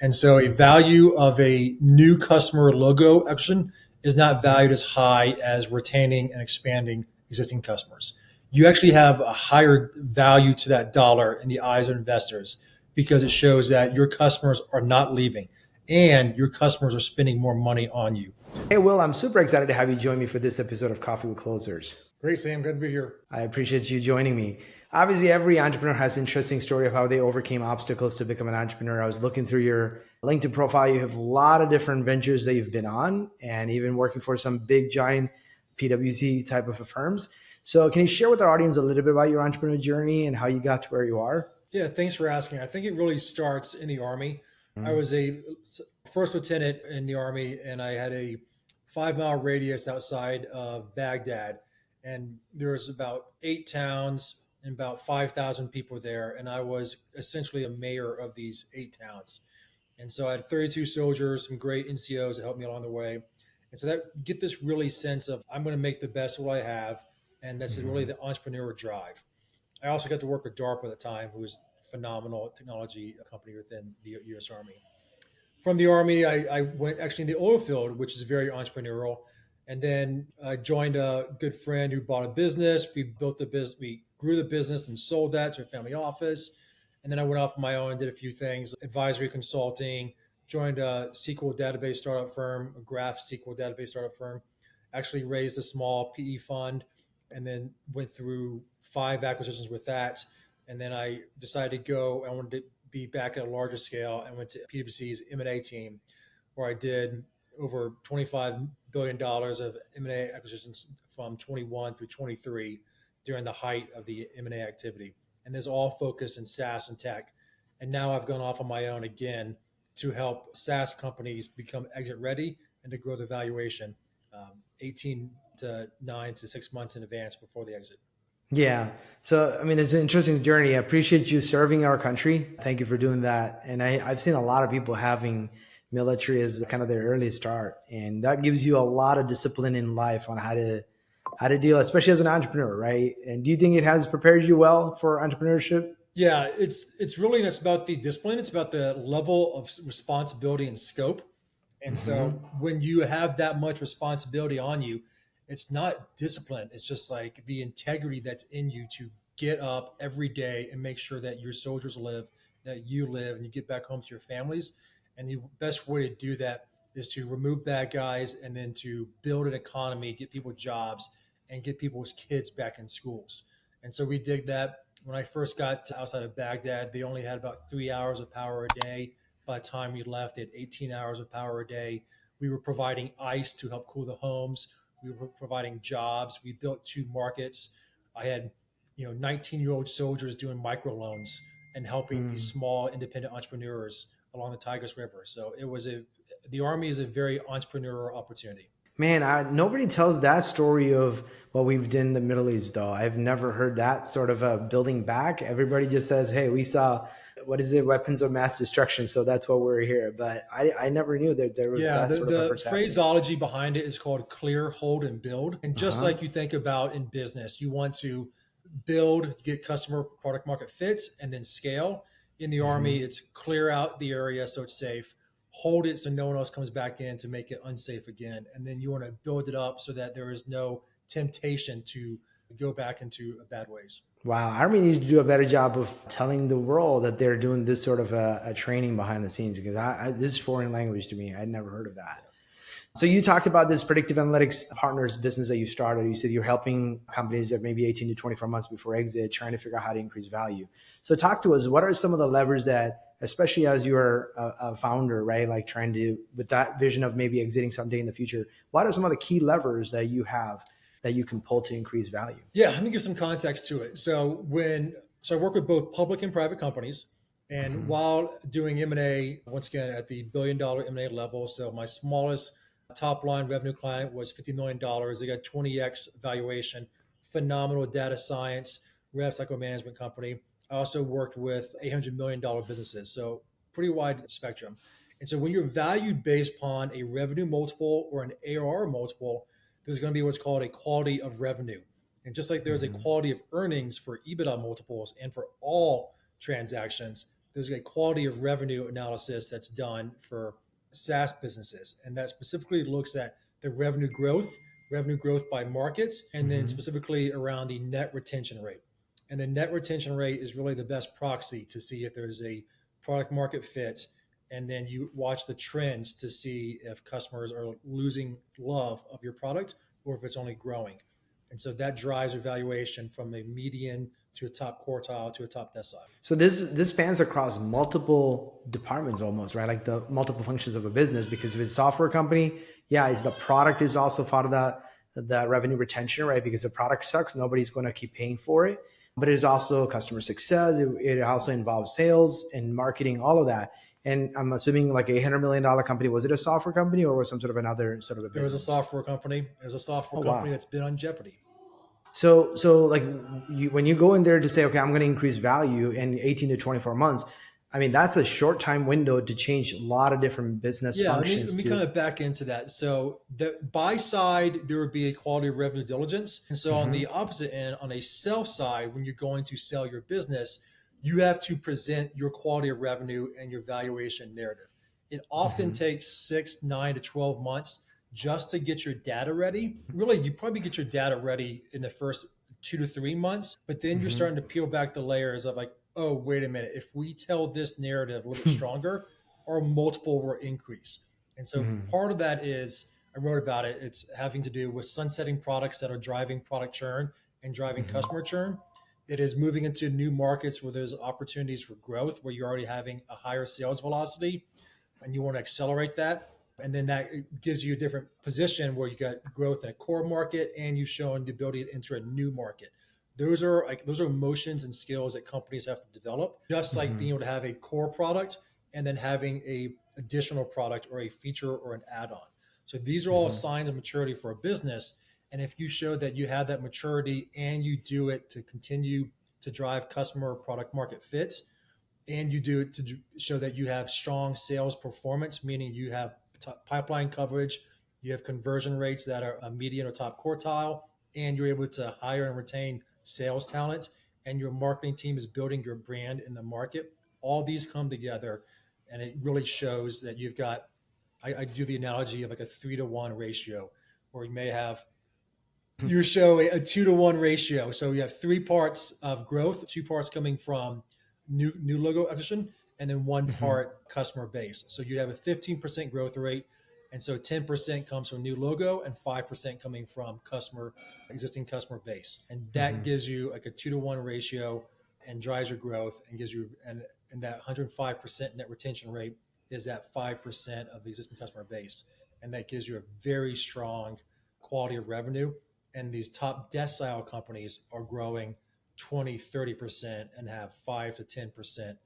And so a value of a new customer logo acquisition is not valued as high as retaining and expanding existing customers. You actually have a higher value to that dollar in the eyes of investors because it shows that your customers are not leaving and your customers are spending more money on you. Hey, Will, I'm super excited to have you join me for this episode of Coffee with Closers. Great, Sam. Good to be here. I appreciate you joining me. Obviously, every entrepreneur has an interesting story of how they overcame obstacles to become an entrepreneur. I was looking through your LinkedIn profile. You have a lot of different ventures that you've been on and even working for some big, giant PwC type of firms. So can you share with our audience a little bit about your entrepreneur journey and how you got to where you are? Yeah, thanks for asking. I think it really starts in the Army. I Mm-hmm. was a first lieutenant in the Army, and I had a 5 mile radius outside of Baghdad. And there was about 8 towns and about 5,000 people there. And I was essentially a mayor of these 8 towns. And so I had 32 soldiers, some great NCOs that helped me along the way. And so that get this really sense of I'm going to make the best of what I have. And that's really the entrepreneur drive. I also got to work with DARPA at the time, who was a phenomenal technology company within the U.S. Army. From the Army, I went actually in the oil field, which is very entrepreneurial. And then I joined a good friend who bought a business. We built the business, we grew the business and sold that to a family office. And then I went off on my own and did a few things, advisory consulting, joined a SQL database startup firm, a graph SQL database startup firm, actually raised a small PE fund, and then went through 5 acquisitions with that. And then I decided to go, I wanted to be back at a larger scale and went to PwC's M&A team, where I did over $25 billion of M&A acquisitions from 21 through 23 during the height of the M&A activity. And this all focused in SaaS and tech. And now I've gone off on my own again to help SaaS companies become exit ready and to grow the valuation 18 to 9 to 6 months in advance before the exit. Yeah. So, I mean, it's an interesting journey. I appreciate you serving our country. Thank you for doing that. And I've seen a lot of people having military as kind of their early start. And that gives you a lot of discipline in life on how to deal, especially as an entrepreneur, right? And do you think it has prepared you well for entrepreneurship? Yeah, it's about the discipline. It's about the level of responsibility and scope. And Hmm. so when you have that much responsibility on you, it's not discipline. It's just like the integrity that's in you to get up every day and make sure that your soldiers live, that you live, and you get back home to your families. And the best way to do that is to remove bad guys and then to build an economy, get people jobs, and get people's kids back in schools. And so we did that. When I first got to outside of Baghdad, they only had about 3 hours of power a day. By the time we left, they had 18 hours of power a day. We were providing ice to help cool the homes. We were providing jobs. We built 2 markets. I had, 19-year-old soldiers doing microloans and helping these small independent entrepreneurs along the Tigris River. So the Army is a very entrepreneurial opportunity. Man, nobody tells that story of what we've done in the Middle East, though. I've never heard that sort of a building back. Everybody just says, hey, we saw, what is it, weapons of mass destruction. So that's why we're here. But I never knew that there was Yeah, that sort of the efforts happening. phraseology behind it is called clear, hold, and build. And just Uh-huh. like you think about in business, you want to build, get customer product market fits, and then scale. In the Hmm. Army, it's clear out the area so it's safe, hold it so no one else comes back in to make it unsafe again. And then you want to build it up so that there is no temptation to go back into bad ways. Wow. Army needs to do a better job of telling the world that they're doing this sort of a training behind the scenes because this is foreign language to me. I'd never heard of that. So you talked about this predictive analytics partners business that you started. You said you're helping companies that maybe 18 to 24 months before exit, trying to figure out how to increase value. So talk to us. What are some of the levers that, especially as you're a founder, right? Like trying to, with that vision of maybe exiting someday in the future, what are some of the key levers that you have that you can pull to increase value? Yeah, let me give some context to it. So I work with both public and private companies, and Hmm. while doing M&A, once again at the $1 billion M&A level, so my smallest top line revenue client was $50 million. They got 20x valuation, phenomenal data science, rev cycle management company. I also worked with $800 million businesses, so pretty wide spectrum. And so when you're valued based upon a revenue multiple or an ARR multiple, there's going to be what's called a quality of revenue. And just like there's a Hmm. quality of earnings for EBITDA multiples and for all transactions, there's a quality of revenue analysis that's done for SaaS businesses, and that specifically looks at the revenue growth by markets, and then Mm-hmm. specifically around the net retention rate. And the net retention rate is really the best proxy to see if there's a product market fit. And then you watch the trends to see if customers are losing love of your product or if it's only growing. And so that drives evaluation from a median to a top quartile to a top decile. So this spans across multiple departments almost, right? Like the multiple functions of a business. Because if it's a software company, yeah, is the product is also part of the revenue retention, right? Because the product sucks, nobody's going to keep paying for it. But it is also customer success. It also involves sales and marketing, all of that. And I'm assuming like $800 million company, was it a software company or was some sort of another sort of a There was a business? software company. There's a software Oh company wow. that's been on Jeopardy. So like when you go in there to say, okay, I'm going to increase value in 18 to 24 months, I mean, that's a short time window to change a lot of different business Yeah, let functions me to. kind of back into that. So the buy side, there would be a quality of revenue diligence. And so on Mhm, the opposite end, on a sell side, when you're going to sell your business, you have to present your quality of revenue and your valuation narrative. It often mhm, takes 6, 9 to 12 months just to get your data ready. Really, you probably get your data ready in the first 2 to 3 months, but then you're mhm, starting to peel back the layers of like, oh, wait a minute, if we tell this narrative a little bit stronger, our multiple will increase. And so mhm, part of that is, I wrote about it, it's having to do with sunsetting products that are driving product churn and driving mhm, customer churn. It is moving into new markets where there's opportunities for growth, where you're already having a higher sales velocity and you want to accelerate that. And then that gives you a different position where you got growth in a core market and you've shown the ability to enter a new market. Those are motions and skills that companies have to develop, just like being mhm, able to have a core product and then having a additional product or a feature or an add-on. So these are all mhm, signs of maturity for a business. And if you show that you have that maturity and you do it to continue to drive customer product market fits, and you do it to show that you have strong sales performance, meaning you have pipeline coverage, you have conversion rates that are a median or top quartile, and you're able to hire and retain sales talent, and your marketing team is building your brand in the market. All these come together, and it really shows that you've got. I do the analogy of like a 3-to-1 ratio, where you may have you show a 2-to-1 ratio. So you have 3 parts of growth, 2 parts coming from new logo acquisition, and then one mhm, part customer base. So you have a 15% growth rate. And so 10% comes from new logo and 5% coming from existing customer base. And that mhm, gives you like a 2-to-1 ratio and drives your growth and gives you, and that 105% net retention rate is that 5% of the existing customer base. And that gives you a very strong quality of revenue, and these top decile companies are growing 20, 30% and have 5 to 10%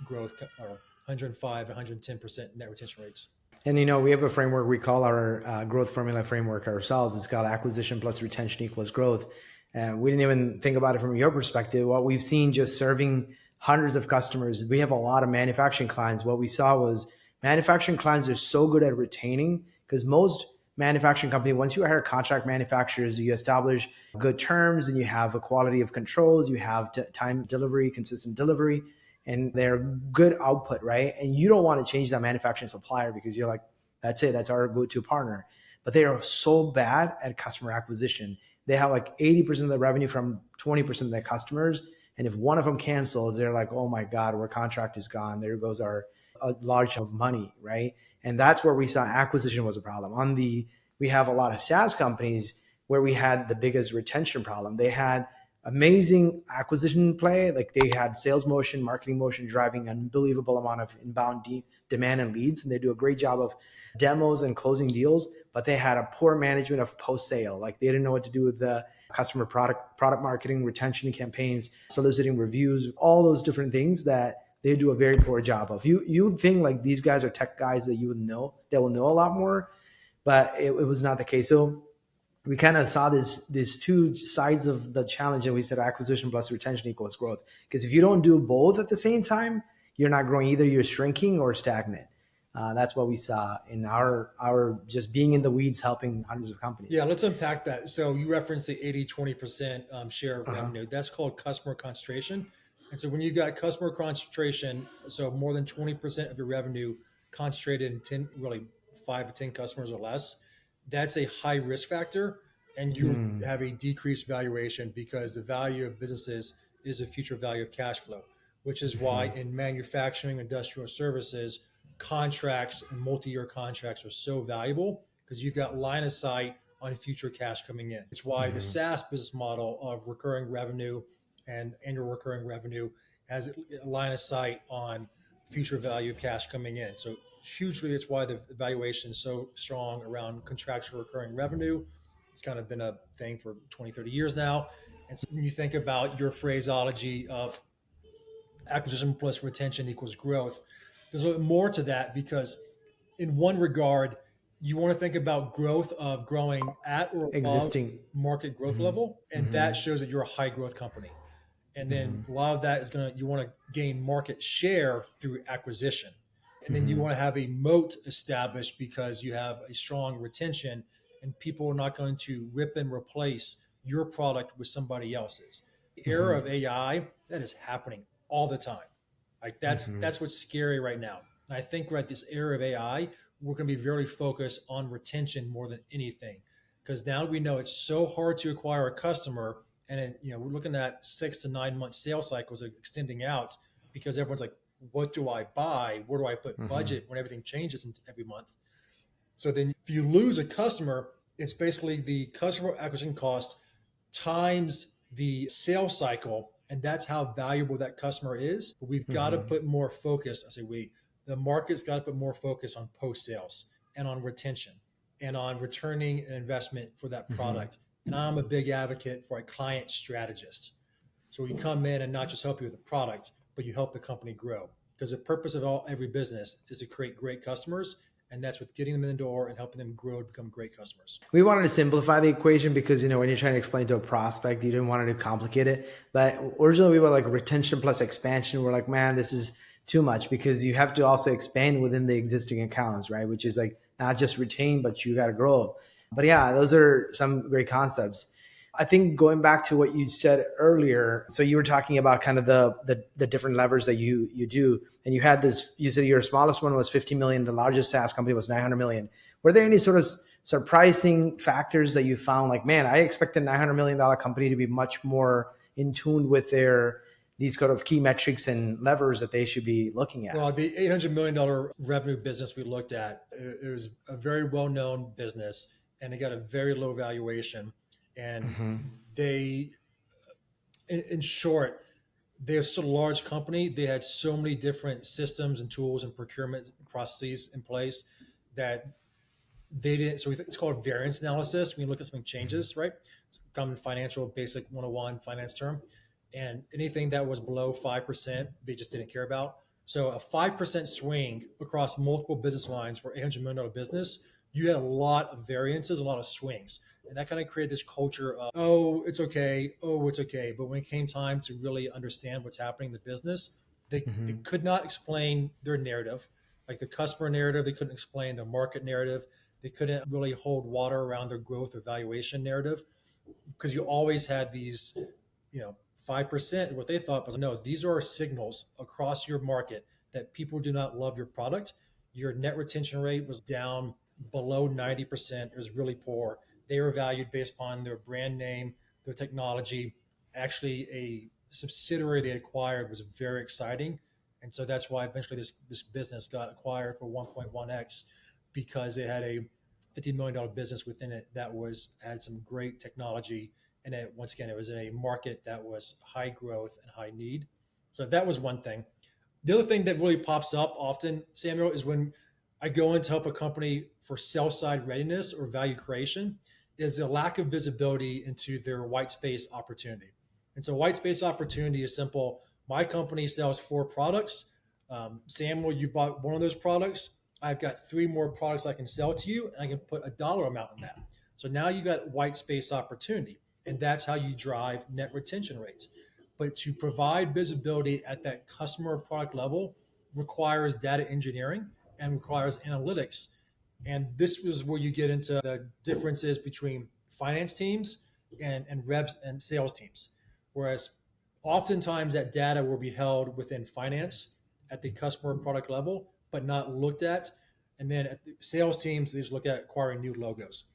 growth, or 105 to 110% net retention rates. And we have a framework we call our growth formula framework ourselves. It's called acquisition plus retention equals growth. And we didn't even think about it from your perspective. What we've seen just serving hundreds of customers, we have a lot of manufacturing clients. What we saw was manufacturing clients are so good at retaining, because most manufacturing company, once you hire contract manufacturers, you establish good terms and you have a quality of controls, you have time delivery, consistent delivery, and they're good output, right? And you don't want to change that manufacturing supplier because you're like, that's it, that's our go-to partner. But they are so bad at customer acquisition. They have like 80% of the revenue from 20% of their customers. And if one of them cancels, they're like, oh my God, our contract is gone. There goes our a large of money, right? And that's where we saw acquisition was a problem. We have a lot of SaaS companies where we had the biggest retention problem. They had amazing acquisition play. Like they had sales motion, marketing motion, driving an unbelievable amount of inbound demand and leads. And they do a great job of demos and closing deals, but they had a poor management of post sale. Like they didn't know what to do with the customer product marketing, retention campaigns, soliciting reviews, all those different things that they do a very poor job of. You think like these guys are tech guys that you would know, that will know a lot more, but it was not the case. So we kind of saw these two sides of the challenge, and we said acquisition plus retention equals growth. Because if you don't do both at the same time, you're not growing. Either you're shrinking or stagnant. That's what we saw in our just being in the weeds, helping hundreds of Yeah, companies. let's unpack that. So you referenced the 80, 20% share of Uh-huh. revenue. That's called customer concentration. And so when you've got customer concentration, so more than 20% of your revenue concentrated in 10, really 5 to 10 customers or less, that's a high risk factor. And you Hmm. have a decreased valuation because the value of businesses is the future value of cash flow, which is why Hmm. in manufacturing, industrial services, contracts and multi-year contracts are so valuable because you've got line of sight on future cash coming in. It's why the Hmm. SaaS business model of recurring revenue and annual recurring revenue has a line of sight on future value of cash coming in. So hugely, it's why the valuation is so strong around contractual recurring revenue. It's kind of been a thing for 20, 30 years now. And so when you think about your phraseology of acquisition plus retention equals growth, there's a little more to that because in one regard, you want to think about growth of growing at or above Existing. market growth Hmm. level, and Hmm. that shows that you're a high growth company. And then Hmm. a lot of that is going to, you want to gain market share through acquisition. And then you Hmm. want to have a moat established because you have a strong retention and people are not going to rip and replace your product with somebody else's. The era Hmm. of AI, that is happening all the time. Like Hmm. that's what's scary right now. And I think we're at this era of AI, we're going to be very focused on retention more than anything. Because now we know it's so hard to acquire a customer and we're looking at 6 to 9 month sales cycles extending out because everyone's like, what do I buy? Where do I put Hmm. budget when everything changes every month? So then if you lose a customer, it's basically the customer acquisition cost times the sales cycle, and that's how valuable that customer is. But we've got to Hmm. put more focus. I say the market's got to put more focus on post sales and on retention and on returning an investment for that Hmm. product. And I'm a big advocate for a client strategist. So you come in and not just help you with the product, but you help the company grow. Because the purpose of every business is to create great customers, and that's with getting them in the door and helping them grow to become great customers. We wanted to simplify the equation because, when you're trying to explain to a prospect, you didn't want to complicate it. But originally we were like retention plus expansion. We're like, man, this is too much because you have to also expand within the existing accounts, right? Which is like not just retain, but you got to grow. But yeah, those are some great concepts. I think going back to what you said earlier, so you were talking about kind of the different levers that you do, and you had this. You said your smallest one was 50 million, the largest SaaS company was 900 million. Were there any sort of surprising factors that you found? Like, man, I expect a $900 million company to be much more in tune with these kind of key metrics and levers that they should be looking at. Well, the $800 million revenue business we looked at, it was a very well known business and it got a very low valuation. And Mm-hmm. they, in short, they're such a large company. They had so many different systems and tools and procurement processes in place that they didn't. So it's called variance analysis. When you look at something changes, right? It's a common financial basic 101 finance term. And anything that was below 5%, they just didn't care about. So a 5% swing across multiple business lines for $800 million business, you had a lot of variances, a lot of swings. And that kind of created this culture of, oh, it's okay. Oh, it's okay. But when it came time to really understand what's happening in the business, they Mm-hmm. could not explain their narrative, like the customer narrative. They couldn't explain the market narrative. They couldn't really hold water around their growth or valuation narrative because you always had these, 5%. What they thought was, no, these are signals across your market that people do not love your product. Your net retention rate was down below 90%. It was really poor. They were valued based upon their brand name, their technology. Actually, a subsidiary they acquired was very exciting. And so that's why eventually this business got acquired for 1.1x because it had a $50 million business within it that had some great technology, and once again it was in a market that was high growth and high need. So that was one thing. The other thing that really pops up often, Samuel, is when I go in to help a company for sell side readiness or value creation, is the lack of visibility into their white space opportunity. And so, white space opportunity is simple. My company sells 4 products. Samuel, you bought one of those products. I've got 3 more products I can sell to you, and I can put a dollar amount in that. So now you got white space opportunity, and that's how you drive net retention rates. But to provide visibility at that customer product level requires data engineering and requires analytics. And this is where you get into the differences between finance teams and reps and sales teams. Whereas Oftentimes that data will be held within finance at the customer product level, but not looked at. And then at the sales teams, they just look at acquiring new logos.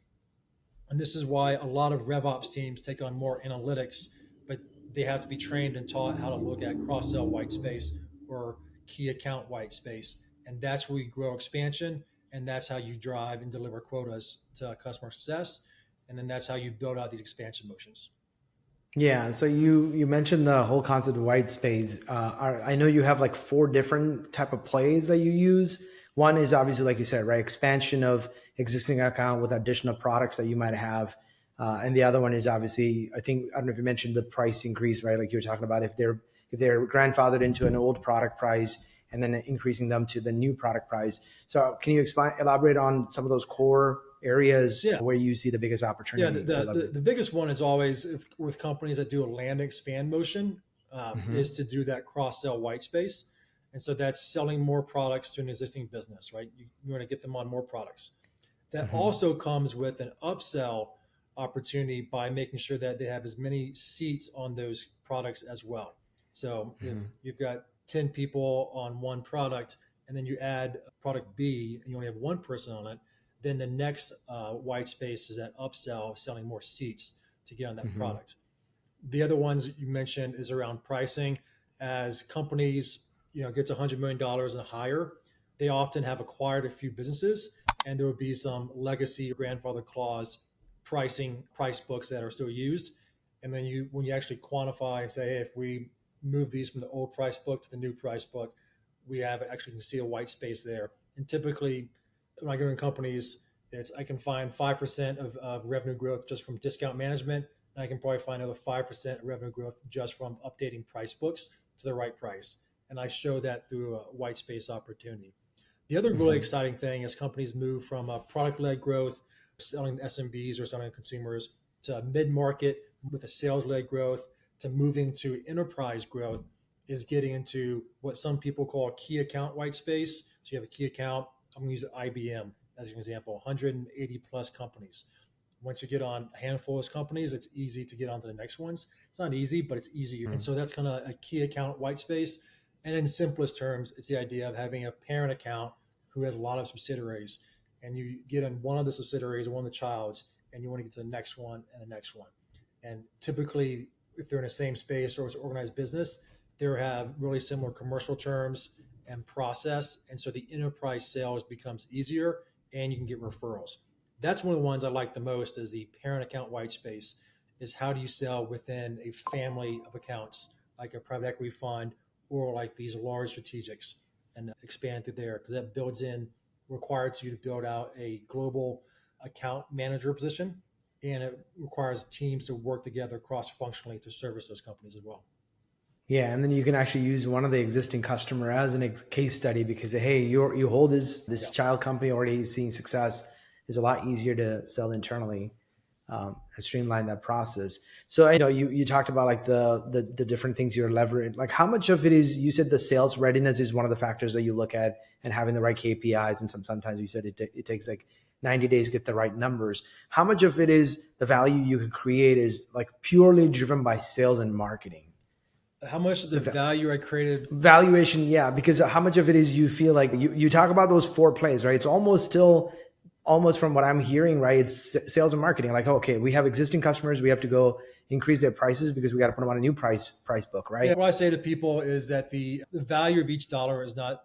And this is why a lot of RevOps teams take on more analytics, but they have to be trained and taught how to look at cross-sell white space or key account white space. And that's where you grow expansion. And that's how you drive and deliver quotas to customer success. And then that's how you build out these expansion motions. Yeah. So you mentioned the whole concept of white space. I know you have like 4 different type of plays that you use. One is obviously, like you said, right, expansion of existing account with additional products that you might have. And the other one is obviously, I don't know if you mentioned the price increase, right? Like you were talking about if they're grandfathered into an old product price and then increasing them to the new product price. So can you elaborate on some of those core areas Yeah. where you see the biggest opportunity? Yeah, the biggest one is always with companies that do a land expand motion Mhm. is to do that cross sell white space. And so that's selling more products to an existing business, right? You want to get them on more products. That Mhm. also comes with an upsell opportunity by making sure that they have as many seats on those products as well. So if Mhm. you've got 10 people on one product and then you add product B and you only have one person on it, then the next white space is that upsell, selling more seats to get on that Mhm. product. The other ones you mentioned is around pricing. As companies, get to $100 million and higher, they often have acquired a few businesses, and there would be some legacy grandfather clause price books that are still used. And then when you actually quantify and say, hey, if we move these from the old price book to the new price book, we have actually can see a white space there. And typically, when I go in companies, I can find 5% of revenue growth just from discount management, and I can probably find another 5% revenue growth just from updating price books to the right price. And I show that through a white space opportunity. The other really Mhm. exciting thing is companies move from a product-led growth, selling to SMBs or selling to consumers, to mid-market with a sales-led growth, to moving to enterprise growth, is getting into what some people call key account white space. So you have a key account. I'm going to use IBM as an example, 180 plus companies. Once you get on a handful of companies, it's easy to get onto the next ones. It's not easy, but it's easier. And so that's kind of a key account white space. And in simplest terms, it's the idea of having a parent account who has a lot of subsidiaries, and you get in one of the subsidiaries, one of the childs, and you want to get to the next one and the next one. And typically, if they're in the same space or it's an organized business, they have really similar commercial terms and process. And so the enterprise sales becomes easier and you can get referrals. That's one of the ones I like the most is the parent account white space is how do you sell within a family of accounts like a private equity fund or like these large strategics and expand through there because that requires you to build out a global account manager position and it requires teams to work together cross functionally to service those companies as well. Yeah, and then you can actually use one of the existing customer as an case study because hey, you hold this Yeah. child company already seeing success is a lot easier to sell internally and streamline that process. So I know you talked about like the different things you're leveraging. Like how much of it is you said the sales readiness is one of the factors that you look at and having the right KPIs and sometimes you said it takes like 90 days to get the right numbers. How much of it is the value you can create is like purely driven by sales and marketing? How much is the The value I created? valuation, yeah, because how much of it is you feel like you talk about those 4 plays, right? It's almost from what I'm hearing, right? It's sales and marketing. Like, okay, we have existing customers, we have to go increase their prices because we got to put them on a new price book, Yeah, right? what I say to people is that the value of each dollar is not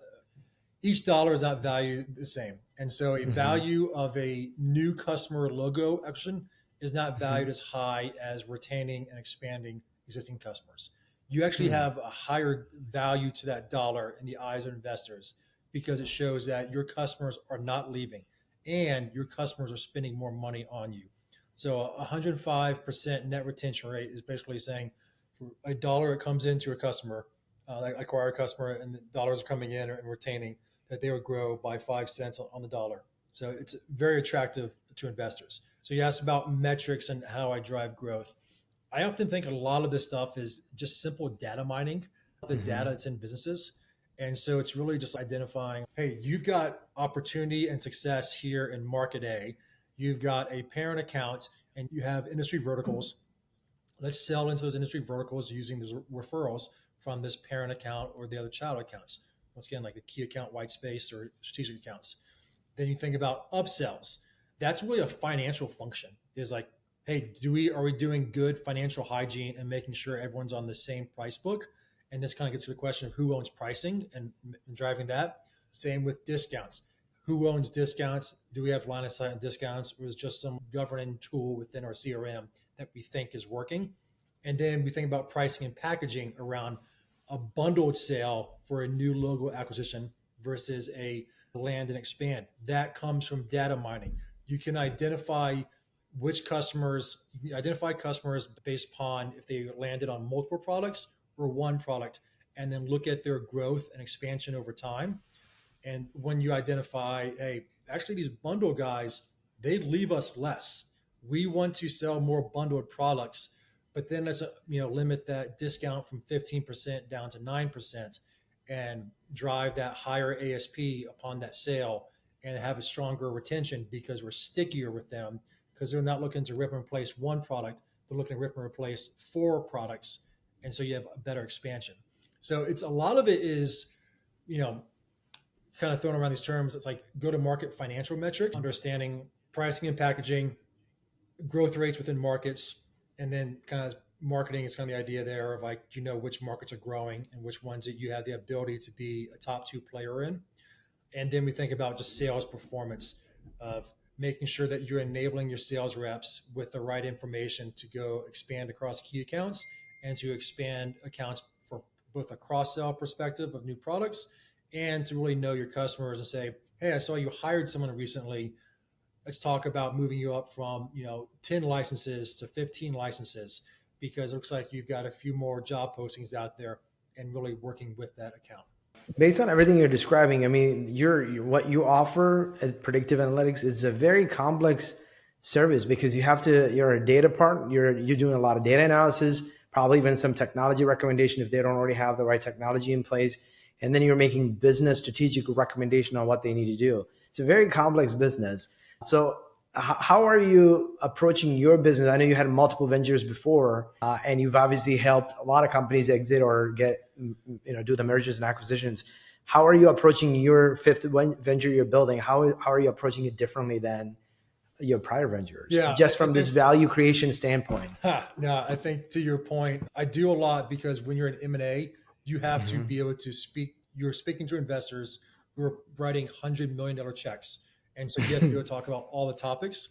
valued the same. And so a Mm-hmm. value of a new customer logo acquisition is not Mm-hmm. valued as high as retaining and expanding existing customers. You actually Hmm. have a higher value to that dollar in the eyes of investors because it shows that your customers are not leaving and your customers are spending more money on you. So a 105% net retention rate is basically saying for a dollar that comes into a customer, like acquire a customer and the dollars are coming in and retaining, that they would grow by 5 cents on the dollar. So it's very attractive to investors. So you asked about metrics and how I drive growth. I often think a lot of this stuff is just simple data mining, the Mm-hmm. data that's in businesses. And so it's really just identifying, hey, you've got opportunity and success here in market A. You've got a parent account and you have industry verticals Let's sell into those industry verticals using those referrals from this parent account or the other child accounts. Once again, like the key account, white space, or strategic accounts. Then you think about upsells. That's really a financial function. Is like, hey, are we doing good financial hygiene and making sure everyone's on the same price book? And this kind of gets to the question of who owns pricing and driving that. Same with discounts. Who owns discounts? Do we have line of sight on discounts, or is just some governing tool within our CRM that we think is working? And then we think about pricing and packaging around a bundled sale for a new logo acquisition versus a land and expand. That comes from data mining. You can identify customers based upon if they landed on multiple products or one product, and then look at their growth and expansion over time. And when you identify, hey, actually these bundle guys, they leave us less. We want to sell more bundled products, but then let's limit that discount from 15% down to 9% and drive that higher ASP upon that sale and have a stronger retention because we're stickier with them because they're not looking to rip and replace one product, they're looking to rip and replace 4 products, and so you have a better expansion. So it's a lot of it is, you know, kind of throwing around these terms. It's like go to market financial metrics, understanding pricing and packaging, growth rates within markets, and then kind of marketing is kind of the idea there of like, which markets are growing and which ones that you have the ability to be a top 2 player in. And then we think about just sales performance of making sure that you're enabling your sales reps with the right information to go expand across key accounts and to expand accounts for both a cross-sell perspective of new products and to really know your customers and say, hey, I saw you hired someone recently. Let's talk about moving you up from 10 licenses to 15 licenses because it looks like you've got a few more job postings out there and really working with that account. Based on everything you're describing, I mean, what you offer at predictive analytics is a very complex service because you're a data part, you're doing a lot of data analysis, probably even some technology recommendation if they don't already have the right technology in place. And then you're making business strategic recommendation on what they need to do. It's a very complex business. So how are you approaching your business? I know you had multiple ventures before, and you've obviously helped a lot of companies exit or do the mergers and acquisitions. How are you approaching your 5th venture you're building? How are you approaching it differently than your prior ventures? Yeah, just from this value creation standpoint. No, I think to your point, I do a lot because when you're in M&A, you have to be able to speak. You're speaking to investors who are writing $100 million checks. And so you have to be able to talk about all the topics.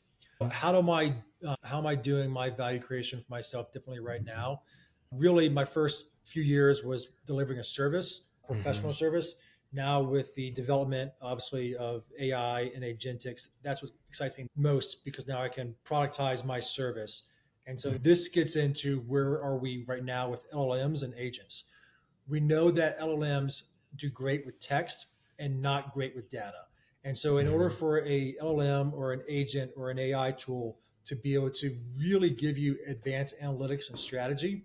How am I doing my value creation for myself differently right now? Really, my first few years was delivering a service, professional service. Now with the development, obviously, of AI and agentics, that's what excites me most because now I can productize my service. And so this gets into where are we right now with LLMs and agents. We know that LLMs do great with text and not great with data. And so in order for a LLM or an agent or an AI tool to be able to really give you advanced analytics and strategy,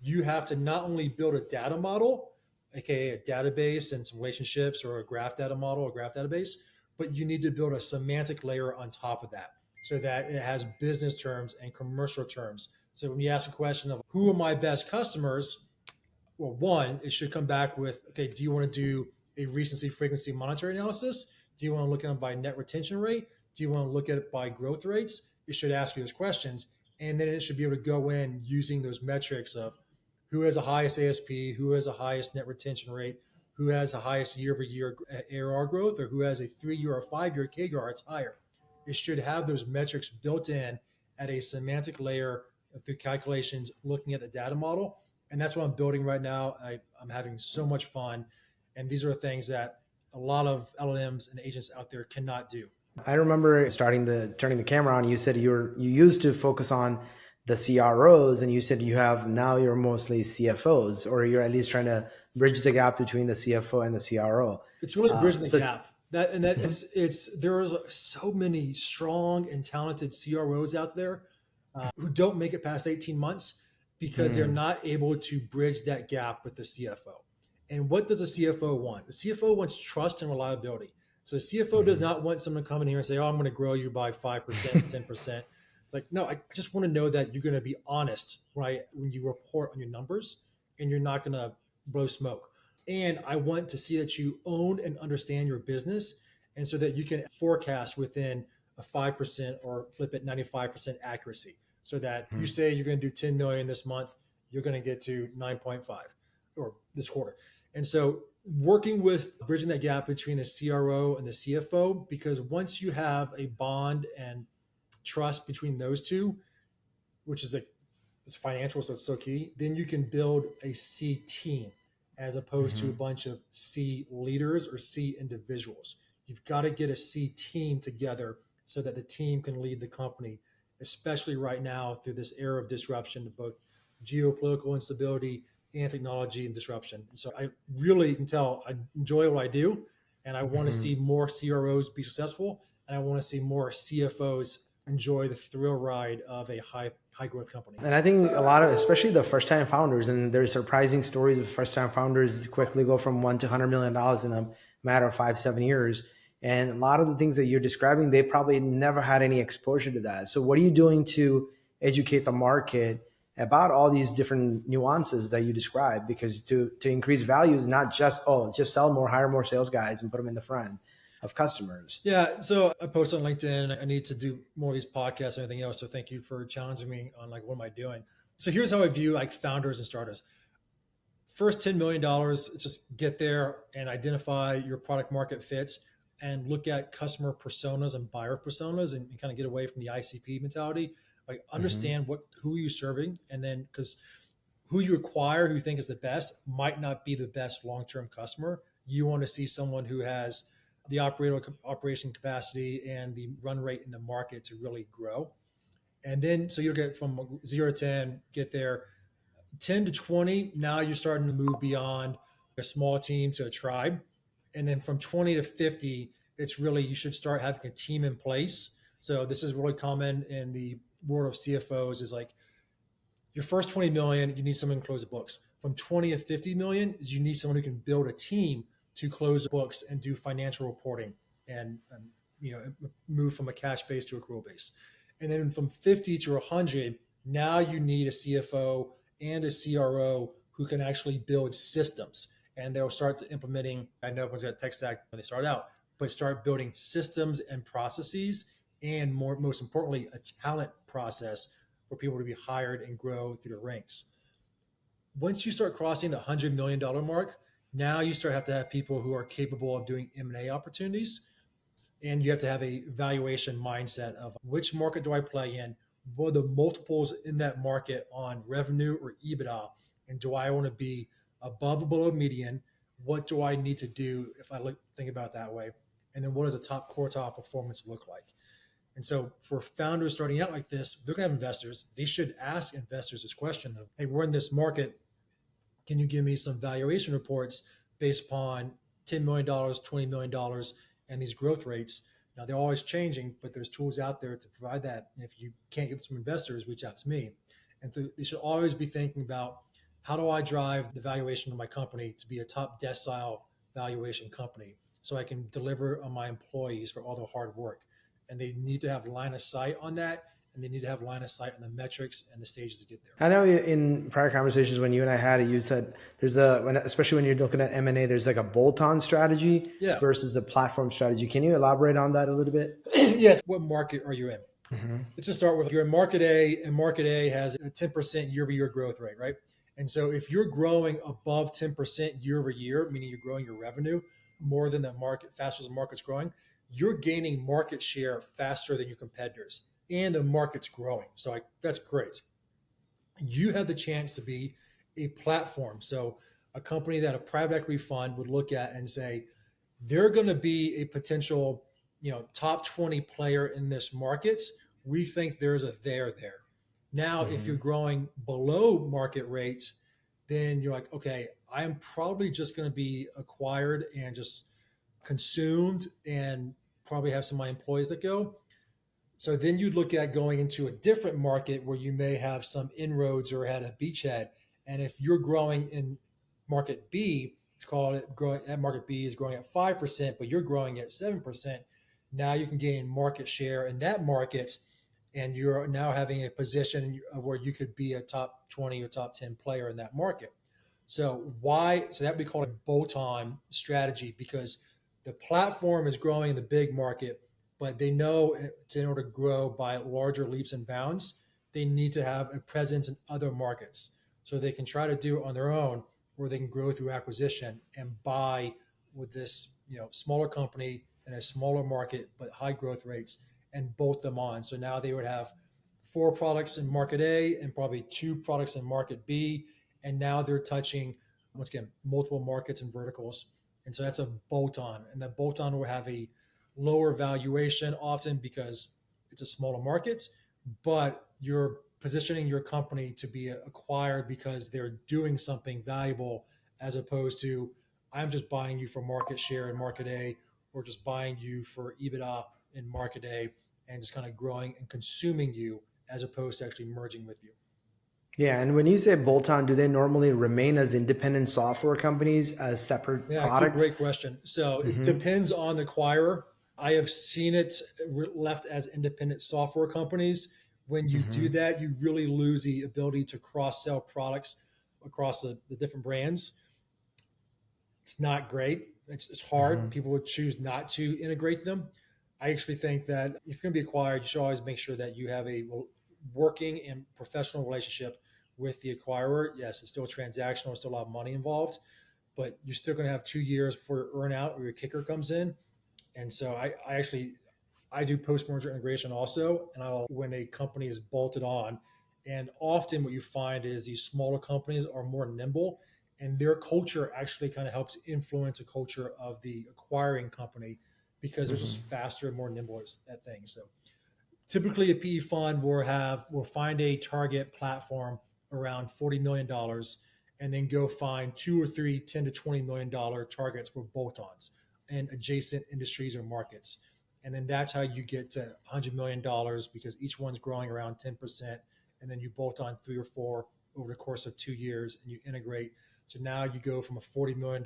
you have to not only build a data model, aka a database and some relationships or a graph data model, a graph database, but you need to build a semantic layer on top of that so that it has business terms and commercial terms. So when you ask a question of who are my best customers, well, one, it should come back with, okay, do you want to do a recency frequency monetary analysis? Do you want to look at it by net retention rate? Do you want to look at it by growth rates? It should ask you those questions. And then it should be able to go in using those metrics of who has the highest ASP, who has the highest net retention rate, who has the highest year-over-year ARR growth, or who has a 3-year or 5-year CAGR, it's higher. It should have those metrics built in at a semantic layer through calculations, looking at the data model. And that's what I'm building right now. I'm having so much fun. And these are things that a lot of LLMs and agents out there cannot do. I remember turning the camera on. You said you used to focus on the CROs, and you said you're mostly CFOs, or you're at least trying to bridge the gap between the CFO and the CRO. It's really bridging the gap. There's so many strong and talented CROs out there who don't make it past 18 months because they're not able to bridge that gap with the CFO. And what does a CFO want? The CFO wants trust and reliability. So the CFO does not want someone to come in here and say, oh, I'm going to grow you by 5%, 10%. It's like, no, I just want to know that you're going to be honest when you report on your numbers, and you're not going to blow smoke. And I want to see that you own and understand your business, and so that you can forecast within a 5% or flip it 95% accuracy. So that you Mhm. say you're going to do 10 million this month, you're going to get to 9.5 or this quarter. And so working with bridging that gap between the CRO and the CFO, because once you have a bond and trust between those two, which is it's financial, so it's so key, then you can build a C team as opposed to a Mhm. bunch of C leaders or C individuals. You've got to get a C team together so that the team can lead the company, especially right now through this era of disruption of both geopolitical instability and technology and disruption. And so I really can tell I enjoy what I do, and I want to Mhm. see more CROs be successful, and I want to see more CFOs enjoy the thrill ride of a high growth company. And I think a lot of, especially the first time founders, and there's surprising stories of first time founders quickly go from $1 to $100 million in a matter of 5, 7 years. And a lot of the things that you're describing, they probably never had any exposure to that. So what are you doing to educate the market about all these different nuances that you described? Because to increase value is not just, oh, just sell more, hire more sales guys and put them in the front of customers. Yeah, so I post on LinkedIn. I need to do more of these podcasts and everything else. So thank you for challenging me on like what am I doing. So here's how I view like founders and startups. First $10 million, just get there and identify your product market fits and look at customer personas and buyer personas, and kind of get away from the ICP mentality. Like Mhm. understand who are you serving, and then because who you acquire, who you think is the best, might not be the best long-term customer. You want to see someone who has the operation capacity and the run rate in the market to really grow. And then, so you'll get from 0 to 10, get there, 10 to 20. Now you're starting to move beyond a small team to a tribe. And then from 20 to 50, it's really, you should start having a team in place. So this is really common in the world of CFOs, is like your first 20 million, you need someone to close the books. From 20 to 50 million, is you need someone who can build a team to close the books and do financial reporting, and move from a cash base to accrual base. And then from 50 to 100, now you need a CFO and a CRO who can actually build systems. And they'll start implementing, I know everyone's got a tech stack when they start out, but start building systems and processes, and most importantly, a talent process for people to be hired and grow through the ranks. Once you start crossing the $100 million mark, now you start have to have people who are capable of doing M&A opportunities, and you have to have a valuation mindset of which market do I play in, what are the multiples in that market on revenue or EBITDA, and do I want to be above or below median? What do I need to do if I think about it that way? And then what does a top quartile performance look like? And so for founders starting out like this, they're going to have investors. They should ask investors this question of, hey, we're in this market. Can you give me some valuation reports based upon $10 million, $20 million, and these growth rates? Now, they're always changing, but there's tools out there to provide that. And if you can't get some investors, reach out to me. And they should always be thinking about, how do I drive the valuation of my company to be a top decile valuation company so I can deliver on my employees for all their hard work? And they need to have line of sight on that, and they need to have line of sight on the metrics and the stages to get there. I know in prior conversations when you and I had it, you said especially when you're looking at M&A, there's like a bolt-on strategy Yeah. versus a platform strategy. Can you elaborate on that a little bit? Yes. What market are you in? Mm-hmm. Let's just start with, you're in market A, and market A has a 10% year over year growth rate, right? And so if you're growing above 10% year over year, meaning you're growing your revenue more than the market, faster than the market's growing, you're gaining market share faster than your competitors, and the market's growing. So that's great. You have the chance to be a platform. So a company that a private equity fund would look at and say, they're going to be a potential, top 20 player in this market. We think there's a there there. Now, if Mm-hmm. you're growing below market rates, then you're like, okay, I'm probably just going to be acquired and just consumed, and probably have some of my employees that go. So then you'd look at going into a different market where you may have some inroads or had a beachhead. And if you're growing in market B, call it growing at market B is growing at 5%, but you're growing at 7%. Now you can gain market share in that market and you're now having a position where you could be a top 20 or top 10 player in that market. So why? So that we call it a bolt-on strategy, because the platform is growing in the big market, but they know in order to grow by larger leaps and bounds, they need to have a presence in other markets. So they can try to do it on their own, or they can grow through acquisition and buy with this, smaller company in a smaller market but high growth rates, and bolt them on. So now they would have 4 products in market A and probably 2 products in market B, and now they're touching, once again, multiple markets and verticals. And so that's a bolt-on, and that bolt-on will have a lower valuation often because it's a smaller market, but you're positioning your company to be acquired because they're doing something valuable, as opposed to I'm just buying you for market share in market A, or just buying you for EBITDA in market A, and just kind of growing and consuming you, as opposed to actually merging with you. Yeah. And when you say bolt-on, do they normally remain as independent software companies as separate Yeah, products? great question. So it Mm-hmm. depends on the acquirer. I have seen it left as independent software companies. When you do Mm-hmm. that, you really lose the ability to cross sell products across the different brands. It's not great. It's hard. Mm-hmm. People would choose not to integrate them. I actually think that if you're going to be acquired, you should always make sure that you have a working and professional relationship with the acquirer. Yes, it's still transactional, there's still a lot of money involved, but you're still going to have 2 years before your earn out or your kicker comes in. And so I actually I do post merger integration also, and I'll when a company is bolted on. And often what you find is these smaller companies are more nimble, and their culture actually kind of helps influence a culture of the acquiring company, because they're just Mm-hmm. faster and more nimble at things. So typically a PE fund will find a target platform around $40 million, and then go find 2 or 3 $10 to $20 million targets for bolt-ons in adjacent industries or markets. And then that's how you get to $100 million, because each one's growing around 10%. And then you bolt on 3 or 4 over the course of 2 years, and you integrate. So now you go from a $40 million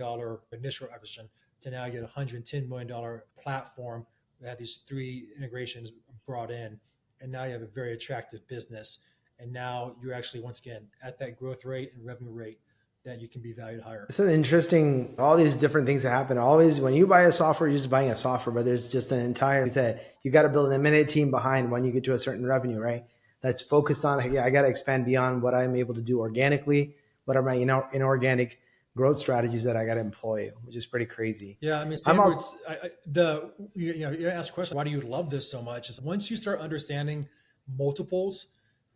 initial acquisition to now you get a $110 million platform that had these 3 integrations brought in, and now you have a very attractive business. And now you're actually, once again, at that growth rate and revenue rate that you can be valued higher. It's an interesting, all these different things that happen. Always, when you buy a software, you're just buying a software, but there's just an entire, you said, you got to build an M&A team behind when you get to a certain revenue, right? That's focused on, hey, I got to expand beyond what I'm able to do organically. What are my inorganic growth strategies that I got to employ, which is pretty crazy. Yeah, I mean, I'm Sandra, also, it's you ask a question, why do you love this so much? Is once you start understanding multiples,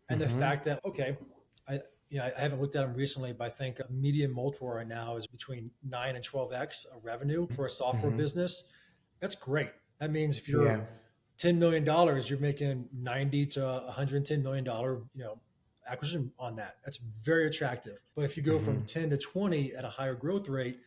and the mm-hmm, fact that, okay, I I haven't looked at them recently, but I think a median multiple right now is between 9 and 12x of revenue for a software mm-hmm, business. That's great. That means if you're yeah, $10 million, you're making 90 to $110 million, acquisition on that. That's very attractive. But if you go mm-hmm, from 10 to 20 at a higher growth rate,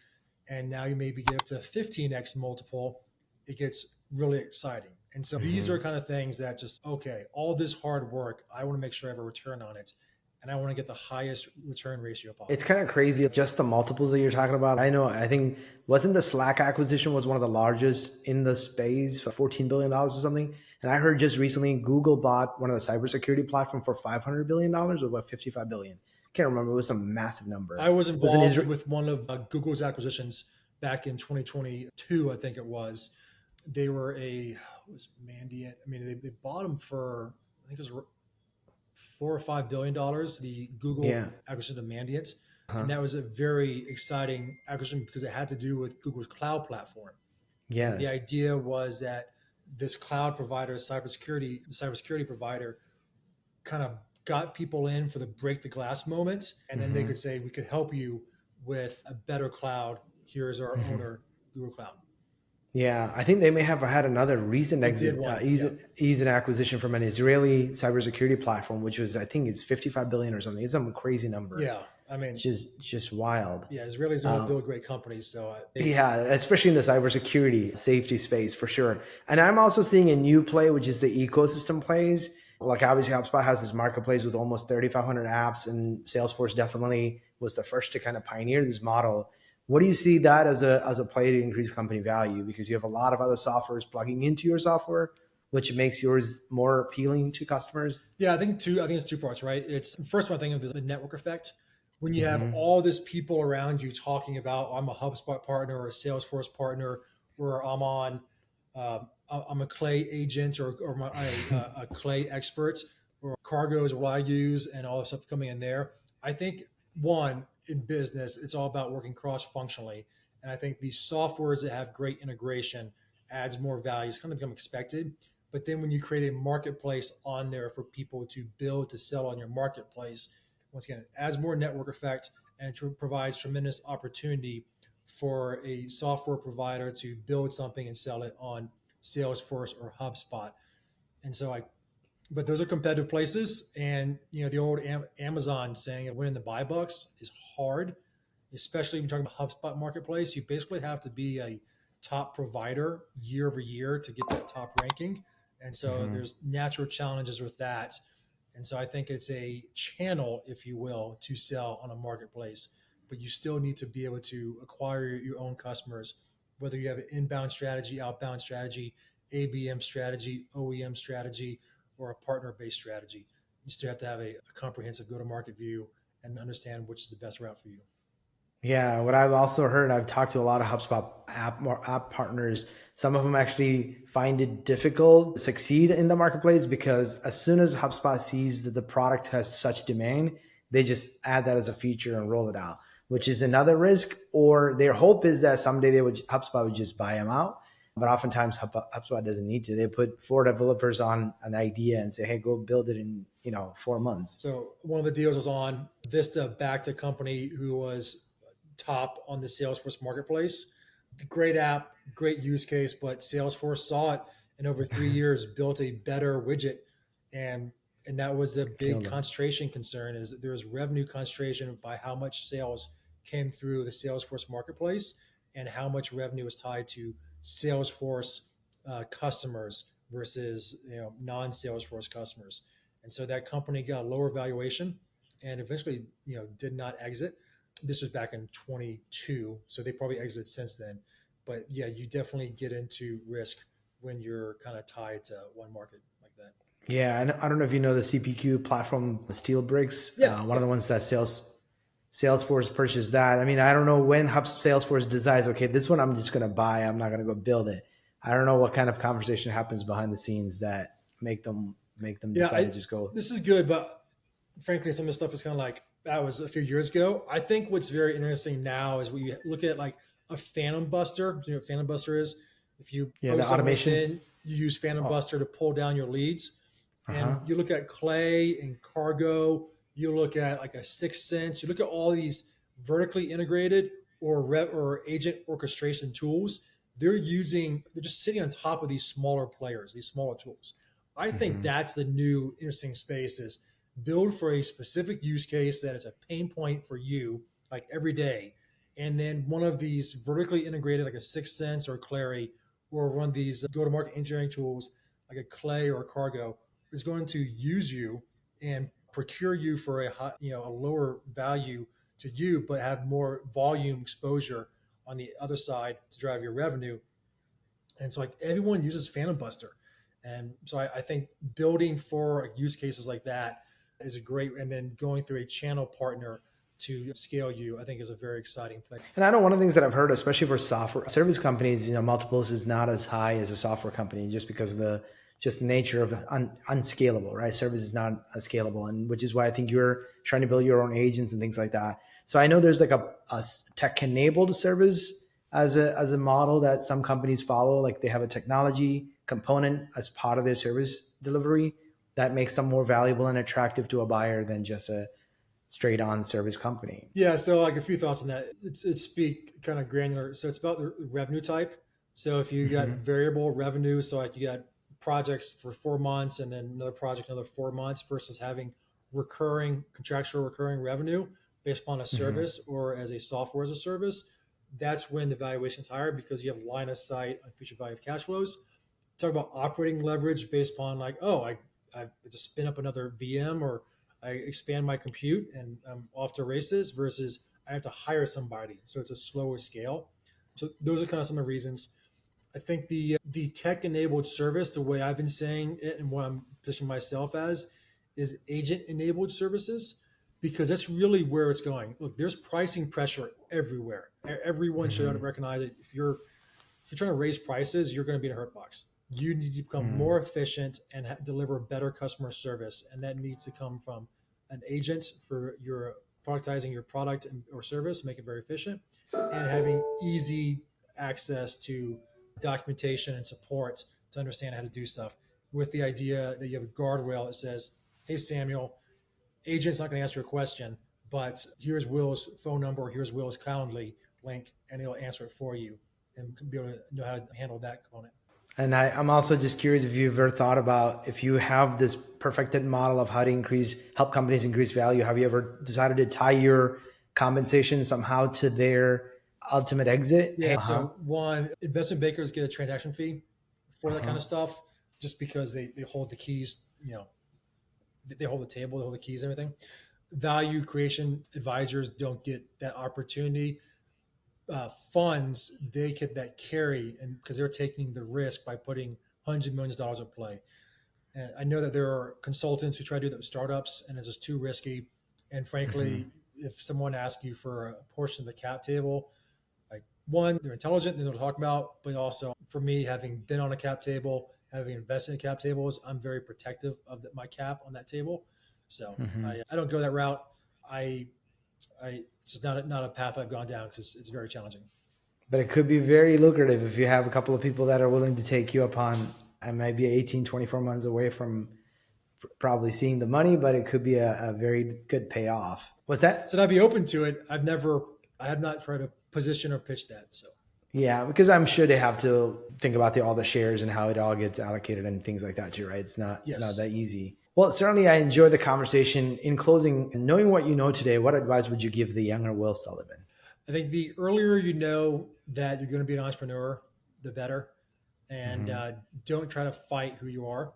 and now you maybe get up to 15x multiple, it gets really exciting. And so these mm-hmm. are kind of things that just, okay, all this hard work, I want to make sure I have a return on it. And I want to get the highest return ratio It's possible. kind of crazy, just the multiples that you're talking about. I know, I think, wasn't the Slack acquisition was one of the largest in the space for $14 billion or something? And I heard just recently Google bought one of the cybersecurity platform for $500 billion or what, 55 billion. Can't remember. It was some massive number. I was It was an involved Israel. with one of Google's acquisitions back in 2022, I think it was. They were it was Mandiant. I mean, they bought them for, I think it was $4 or $5 billion, the Google Yeah. acquisition of Mandiant. Huh. And that was a very exciting acquisition because it had to do with Google's cloud platform. And the Yes. idea was that this cloud provider, the cybersecurity provider, kind of got people in for the break the glass moment. And then they Mm-hmm. could say, we could help you with a better cloud. Here's our Mm-hmm. owner, Google Cloud. Yeah, I think they may have had another recent They did exit, one. ease, Yeah. ease an acquisition from an Israeli cybersecurity platform, which was, I think, it's 55 billion or something. It's some crazy number. Yeah. I mean, Just wild. yeah, Israelis know how to Um, build great companies. So yeah, especially in the cybersecurity safety space for sure. And I'm also seeing a new play, which is the ecosystem plays. Like obviously HubSpot has this marketplace with almost 3,500 apps, and Salesforce definitely was the first to kind of pioneer this model. What do you see that as a play to increase company value? Because you have a lot of other softwares plugging into your software. which makes yours more appealing to customers? Yeah, I think it's two parts, right? It's first one thing is the network effect. When you have Hmm. all this people around you talking about, I'm a HubSpot partner or a Salesforce partner, or I'm a Clay agent or a Clay expert, or cargo is what I use, and all the stuff coming in there. I think one in business, it's all about working cross functionally, and I think these softwares that have great integration adds more value. It's kind of become expected. But then when you create a marketplace on there for people to build, to sell on your marketplace, once again, it adds more network effect and provides tremendous opportunity for a software provider to build something and sell it on Salesforce or HubSpot. And so but those are competitive places. And, the old Amazon saying of winning the buy bucks is hard, especially when you're talking about HubSpot marketplace. You basically have to be a top provider year over year to get that top ranking. And so Hmm. there's natural challenges with that. And so I think it's a channel, if you will, to sell on a marketplace, but you still need to be able to acquire your own customers, whether you have an inbound strategy, outbound strategy, ABM strategy, OEM strategy, or a partner based strategy. You still have to have a comprehensive go to market view and understand which is the best route for you. Yeah, what I've also heard, I've talked to a lot of HubSpot app partners. Some of them actually find it difficult to succeed in the marketplace because as soon as HubSpot sees that the product has such demand, they just add that as a feature and roll it out, which is another risk. Or their hope is that someday HubSpot would just buy them out. But oftentimes HubSpot doesn't need to. They put 4 developers on an idea and say, "Hey, go build it in 4 months." So one of the deals was on Vista backed a company who was top on the Salesforce marketplace. Great app, great use case, but Salesforce saw it and over 3 years built a better widget, and that was a big Killed them. concentration concern. Is that there was revenue concentration by how much sales came through the Salesforce marketplace and how much revenue was tied to Salesforce customers versus non-Salesforce customers. And so that company got a lower valuation and eventually did not exit. This was back in 22, so they probably exited since then. But yeah, you definitely get into risk when you're kind of tied to one market like that. Yeah, and I don't know if you know the CPQ platform, Steel Bricks, Yeah, one of yeah. the ones that Salesforce purchased that. I mean, I don't know when Salesforce decides, okay, this one I'm just going to buy. I'm not going to go build it. I don't know what kind of conversation happens behind the scenes that make them Yeah, decide to just go. this is good, but frankly, some of the stuff is kind of like that was a few years ago. I think what's very interesting now is we look at like a Phantom Buster. You know what Phantom Buster is? If you Yeah, the post on automation. LinkedIn, you use Phantom Oh, Buster to pull down your leads. uh-huh. And you look at Clay and Cargo, you look at like a Sixth Sense, you look at all these vertically integrated or agent orchestration tools. They're just sitting on top of these smaller players, these smaller tools. I think Hmm. that's the new interesting space is build for a specific use case that is a pain point for you, like every day. And then one of these vertically integrated, like a Sixth Sense or Clary, or one of these go to market engineering tools, like a Clay or a Cargo, is going to use you and procure you for a lower value to you, but have more volume exposure on the other side to drive your revenue. And so like everyone uses Phantom Buster. And so I think building for use cases like that is a great, and then going through a channel partner to scale you, I think is a very exciting thing. And I know one of the things that I've heard, especially for software service companies, multiples is not as high as a software company just because of the nature of unscalable, right? Service is not as scalable, and which is why I think you're trying to build your own agents and things like that. So I know there's like a tech enabled service as a model that some companies follow. Like they have a technology component as part of their service delivery that makes them more valuable and attractive to a buyer than just a straight on service company. Yeah, so like a few thoughts on that. It's speak kind of granular. So it's about the revenue type. So if you got Hmm. variable revenue, so like you got projects for 4 months and then another project another 4 months versus having recurring contractual recurring revenue based upon a Hmm. service or as a software as a service, that's when the valuation's higher because you have line of sight on future value of cash flows. Talk about operating leverage based upon like, oh, I just spin up another VM or I expand my compute and I'm off to races versus I have to hire somebody. So it's a slower scale. So those are kind of some of the reasons. I think the tech enabled service, the way I've been saying it and what I'm positioning myself as, is agent enabled services, because that's really where it's going. Look, there's pricing pressure everywhere. Everyone should recognize it. If you're trying to raise prices, you're going to be in a hurt box. You need to become more efficient and deliver better customer service, and that needs to come from an agent for your productizing your product or service, make it very efficient, and having easy access to documentation and support to understand how to do stuff, with the idea that you have a guardrail that says, hey, Samuel, agent's not going to answer your question, but here's Will's phone number, here's Will's Calendly link, and he'll answer it for you, and be able to know how to handle that component. And I'm also just curious if you've ever thought about, if you have this perfected model of how to help companies increase value, have you ever decided to tie your compensation somehow to their ultimate exit? Yeah. So one, investment bankers get a transaction fee for that kind of stuff, just because they hold the keys, they hold the table, they hold the keys, everything. Value creation advisors don't get that opportunity. Funds, they get that carry, and because they're taking the risk by putting hundreds of millions of dollars at play. And I know that there are consultants who try to do that with startups, and it's just too risky. And frankly, if someone asks you for a portion of the cap table, like, one, they're intelligent, they know what to talk about, but also for me, having been on a cap table, having invested in cap tables, I'm very protective of my cap on that table. So I don't go that route. It's just not a path I've gone down, because it's very challenging. But it could be very lucrative if you have a couple of people that are willing to take you upon. I might be 18, 24 months away from probably seeing the money, but it could be a very good payoff. What's that? So I'd be open to it. I have not tried to position or pitch that. So yeah, because I'm sure they have to think about all the shares and how it all gets allocated and things like that too, right? It's not that easy. Well, certainly I enjoyed the conversation. In closing, knowing what you know today, what advice would you give the younger Will Sullivan? I think the earlier you know that you're going to be an entrepreneur, the better. And don't try to fight who you are.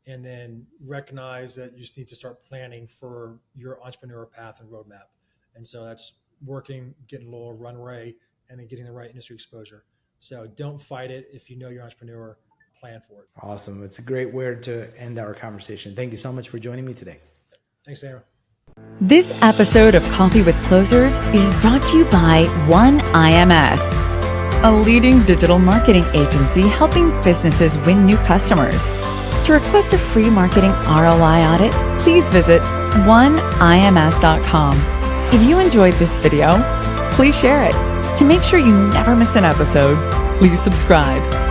And then recognize that you just need to start planning for your entrepreneur path and roadmap. And so that's working, getting a little runway, and then getting the right industry exposure. So don't fight it. If you know you're an entrepreneur, plan for it. Awesome. It's a great word to end our conversation. Thank you so much for joining me today. Thanks, Sarah. This episode of Coffee with Closers is brought to you by One IMS, a leading digital marketing agency helping businesses win new customers. To request a free marketing ROI audit, please visit oneims.com. If you enjoyed this video, please share it. To make sure you never miss an episode, please subscribe.